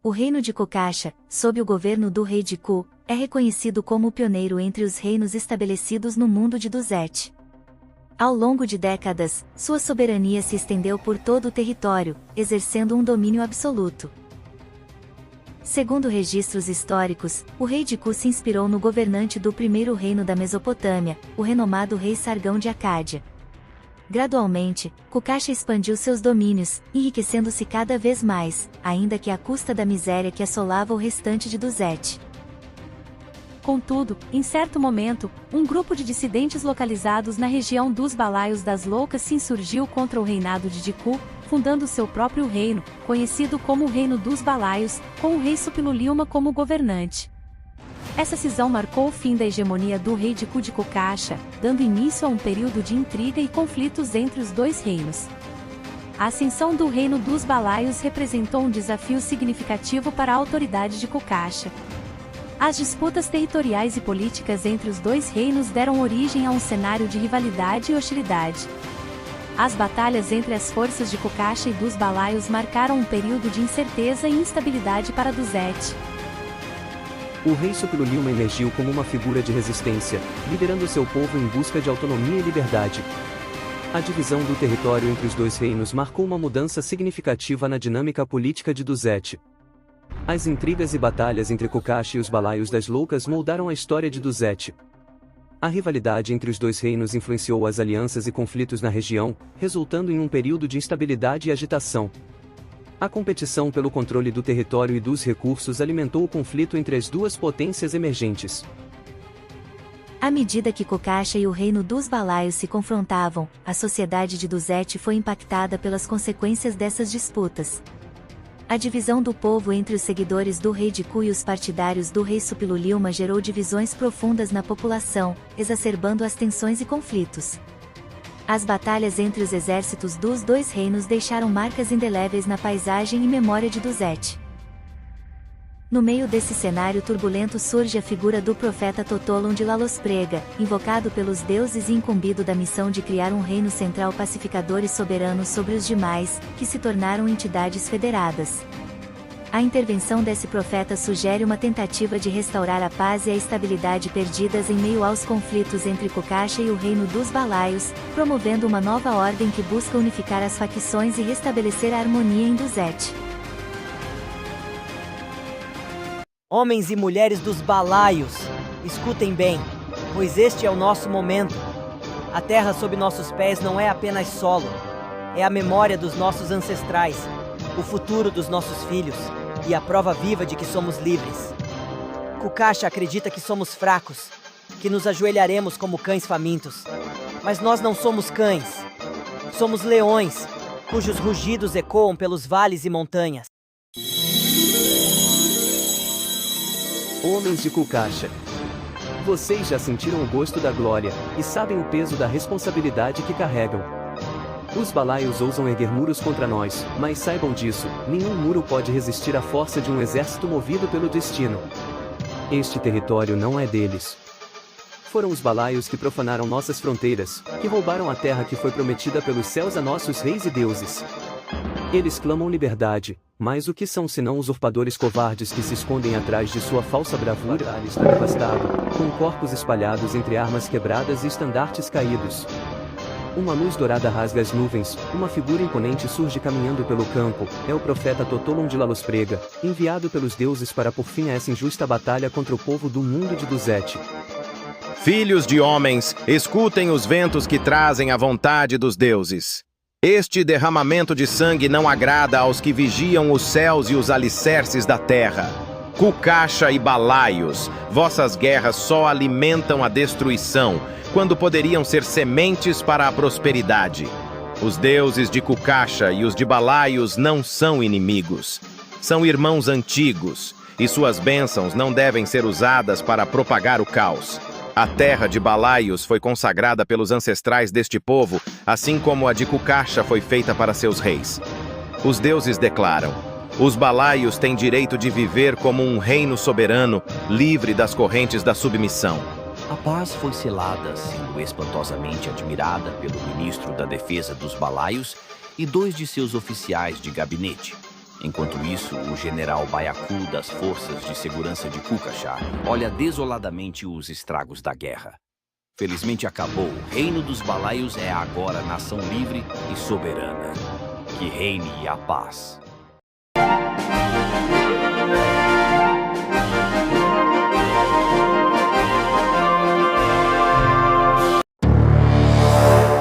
O reino de Kukasha, sob o governo do rei de Ku, é reconhecido como o pioneiro entre os reinos estabelecidos no mundo de Duzet. Ao longo de décadas, sua soberania se estendeu por todo o território, exercendo um domínio absoluto. Segundo registros históricos, o rei de Ku se inspirou no governante do primeiro reino da Mesopotâmia, o renomado rei Sargão de Acádia. Gradualmente, Kukasha expandiu seus domínios, enriquecendo-se cada vez mais, ainda que à custa da miséria que assolava o restante de Duzet. Contudo, em certo momento, um grupo de dissidentes localizados na região dos Balaios das Loucas se insurgiu contra o reinado de Ku, fundando seu próprio reino, conhecido como o Reino dos Balaios, com o rei Suppiluliuma como governante. Essa cisão marcou o fim da hegemonia do rei de Ku de Kukasha, dando início a um período de intriga e conflitos entre os dois reinos. A ascensão do Reino dos Balaios representou um desafio significativo para a autoridade de Kukasha. As disputas territoriais e políticas entre os dois reinos deram origem a um cenário de rivalidade e hostilidade. As batalhas entre as forças de Kukasha e dos Balaios marcaram um período de incerteza e instabilidade para Duzet. O rei Suppiluliuma emergiu como uma figura de resistência, liderando seu povo em busca de autonomia e liberdade. A divisão do território entre os dois reinos marcou uma mudança significativa na dinâmica política de Duzet. As intrigas e batalhas entre Kukasha e os Balaios das Loucas moldaram a história de Duzet. A rivalidade entre os dois reinos influenciou as alianças e conflitos na região, resultando em um período de instabilidade e agitação. A competição pelo controle do território e dos recursos alimentou o conflito entre as duas potências emergentes. À medida que Kukasha e o reino dos Balaios se confrontavam, a sociedade de Duzet foi impactada pelas consequências dessas disputas. A divisão do povo entre os seguidores do rei de Ku e os partidários do rei Suppiluliuma gerou divisões profundas na população, exacerbando as tensões e conflitos. As batalhas entre os exércitos dos dois reinos deixaram marcas indeléveis na paisagem e memória de Duzet. No meio desse cenário turbulento surge a figura do profeta Totolon de Lalosprega, invocado pelos deuses e incumbido da missão de criar um reino central pacificador e soberano sobre os demais, que se tornaram entidades federadas. A intervenção desse profeta sugere uma tentativa de restaurar a paz e a estabilidade perdidas em meio aos conflitos entre Kukasha e o reino dos Balaios, promovendo uma nova ordem que busca unificar as facções e restabelecer a harmonia em Duzet. Homens e mulheres dos Balaios, escutem bem, pois este é o nosso momento. A terra sob nossos pés não é apenas solo, é a memória dos nossos ancestrais, o futuro dos nossos filhos e a prova viva de que somos livres. Kukasha acredita que somos fracos, que nos ajoelharemos como cães famintos. Mas nós não somos cães. Somos leões, cujos rugidos ecoam pelos vales e montanhas. Homens de Kukasha. Vocês já sentiram o gosto da glória, e sabem o peso da responsabilidade que carregam. Os Balaios ousam erguer muros contra nós, mas saibam disso, nenhum muro pode resistir à força de um exército movido pelo destino. Este território não é deles. Foram os Balaios que profanaram nossas fronteiras, que roubaram a terra que foi prometida pelos céus a nossos reis e deuses. Eles clamam liberdade, mas o que são senão usurpadores covardes que se escondem atrás de sua falsa bravura? Está devastado, com corpos espalhados entre armas quebradas e estandartes caídos. Uma luz dourada rasga as nuvens, uma figura imponente surge caminhando pelo campo, é o profeta Totolon de Lalosprega, enviado pelos deuses para pôr fim a essa injusta batalha contra o povo do mundo de Duzet. Filhos de homens, escutem os ventos que trazem a vontade dos deuses. Este derramamento de sangue não agrada aos que vigiam os céus e os alicerces da terra. Kukasha e Balaios, vossas guerras só alimentam a destruição, quando poderiam ser sementes para a prosperidade. Os deuses de Kukasha e os de Balaios não são inimigos. São irmãos antigos, e suas bênçãos não devem ser usadas para propagar o caos. A terra de Balaios foi consagrada pelos ancestrais deste povo, assim como a de Kukasha foi feita para seus reis. Os deuses declaram: os Balaios têm direito de viver como um reino soberano, livre das correntes da submissão. A paz foi selada, sendo espantosamente admirada pelo ministro da Defesa dos Balaios e 2 de seus oficiais de gabinete. Enquanto isso, o general Baiacu das Forças de Segurança de Kukashar olha desoladamente os estragos da guerra. Felizmente acabou. O reino dos balaios é agora nação livre e soberana. Que reine a paz.